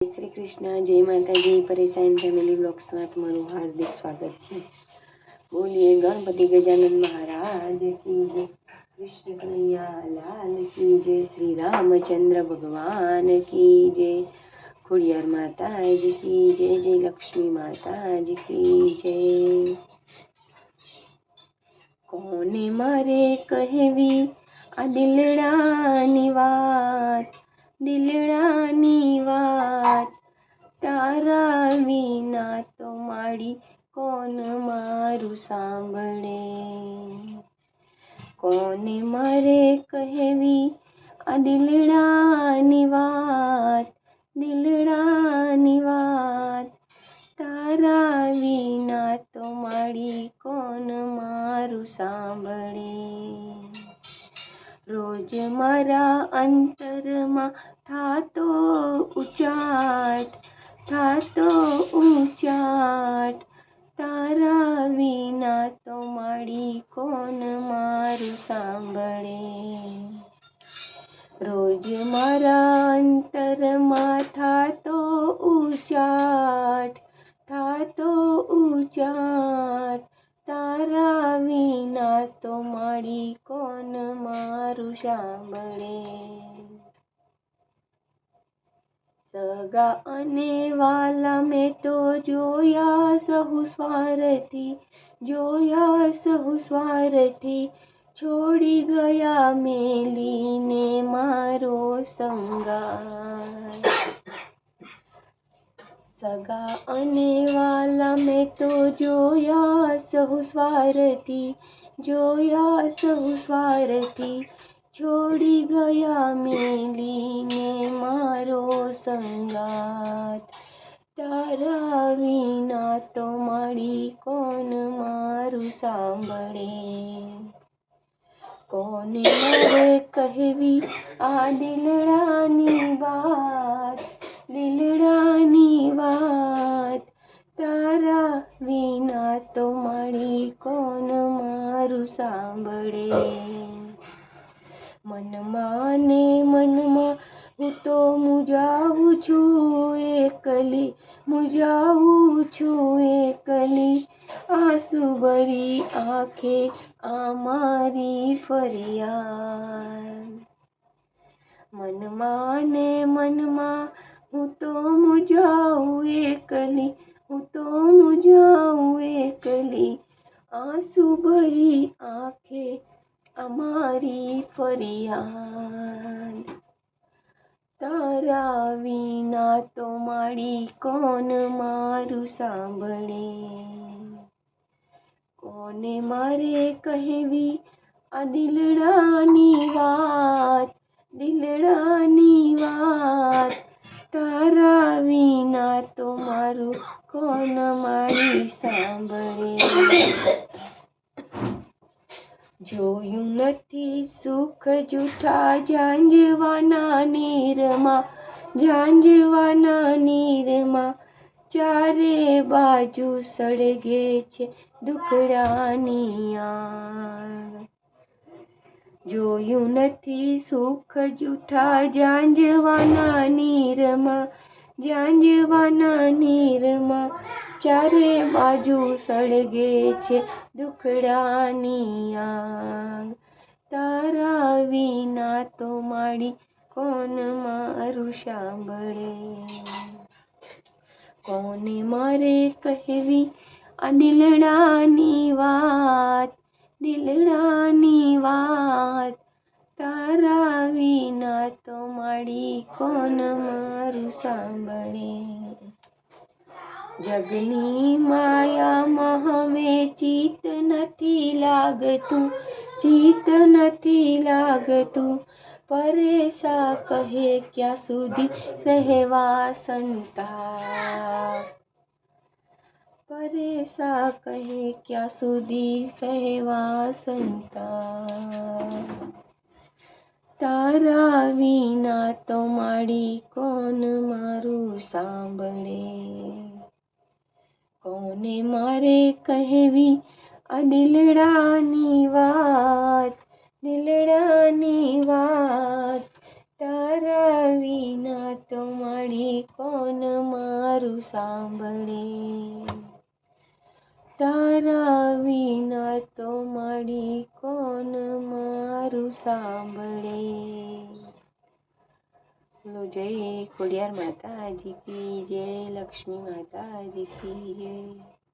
શ્રી કૃષ્ણ, જય માતાજી. પરેશાન ફેમિલી બ્લોગ્સમાં તમારું હાર્દિક સ્વાગત છે. બોલીએ ગણપતિ ગજાનન મહારાજ કી જય, કૃષ્ણ કનૈયા લાલ કી જય, શ્રી રામચંદ્ર ભગવાન કી જય, ખોડિયાર માતાજી કી જય, જય લક્ષ્મી માતાજી કી જય. કોને મારે કહેવી આ દિલડાની વાત, દિલડાની વાત, તારા વિના તો માડી કોણ મારું સાંભળે. કોને મારે કહેવી આ દિલડાની વાત, દિલડાની વાત, તારા વિના તો માડી કોણ મારું સાંભળે. રોજ મારા અંતરમાં થાતો ઉચાટ, થાતો ઉચાટ, તારા વિના તો માડી કોણ મારું સાંભળે. રોજ મારા અંતરમાં થાતો ઉચાટ, થાતો ઉચાટ, તારા વિના તો માડી કોણ મારું સાંભળે. સગા અને વાલા મેં તો જોયા સહુ સ્વાર્થી, જોયા સહુ સ્વાર્થી, છોડી ગયા મેલીને મારો સંગાર. સગા અને વાલા મેં તો જોયા સહુ સ્વાર્થી, જોયા સહુ સ્વાર્થી, છોડી ગયા મેલીને મારો સંગાત. તારા વિના તો માડી કોણ મારું સાંભળે. કોને મારે કહેવી આ દિલડાની વાત, દિલડાની વાત, તારા વિના તો માડી કોણ મારું સાંભળે. મનમાં ને મનમાં હું તો મૂંઝાવું છું એકલી, મૂંઝાવું છું એકલી, આંસુ ભરી આંખે આ મારી ફરિયાદ. મનમાં ને મનમાં હું તો મૂંઝાવું એકલી, હું તો મૂંઝાવું એકલી, આંસુ ભરી આંખે અમારી ફરિયાદ. તારા વિના તો માડી કોણ મારું સાંભળે. કોને મારે કહેવી આ દિલડાની વાત, દિલડાની વાત, તારા વિના તો મારું કોણ મારી સાંભળે. જોયું નથી સુખ જૂઠા ઝાંઝવાના નીરમાં, ઝાંઝવાના નીરમાં, ચારે બાજુ સળગે છે દુખડાની આગ. જોયું નથી સુખ જૂઠા ઝાંઝવાના નીરમાં, ઝાંઝવાના નીરમાં, ચારે બાજુ સળગે છે દુખડાની આગ. તારા વિના તો માડી કોણ મારું સાંભળે. કોને મારે કહેવી આ દિલડાની વાત, દિલડાની વાત, તારા વિના તો માડી કોણ મારું સાંભળે. જગની માયામાં હવે ચિત્ત નથી લાગતું, ચિત્ત નથી લાગતું, પરેશા કહે ક્યાં સુધી સહેવા સંતાપ. પરેશા કહે ક્યાં સુધી સહેવા સંતાપ. તારા વિના તો માડી કોણ મારું સાંભળે. કોને મારે કહેવી આ દિલડાની વાત, દિલડાની વાત, તારા વિના તો મારી કોણ મારું સાંભળે, તારા વિના તો મારી કોણ મારું સાંભળે. બોલો જય ખોડિયાર માતાજી કી જય, લક્ષ્મી માતાજી કી જય.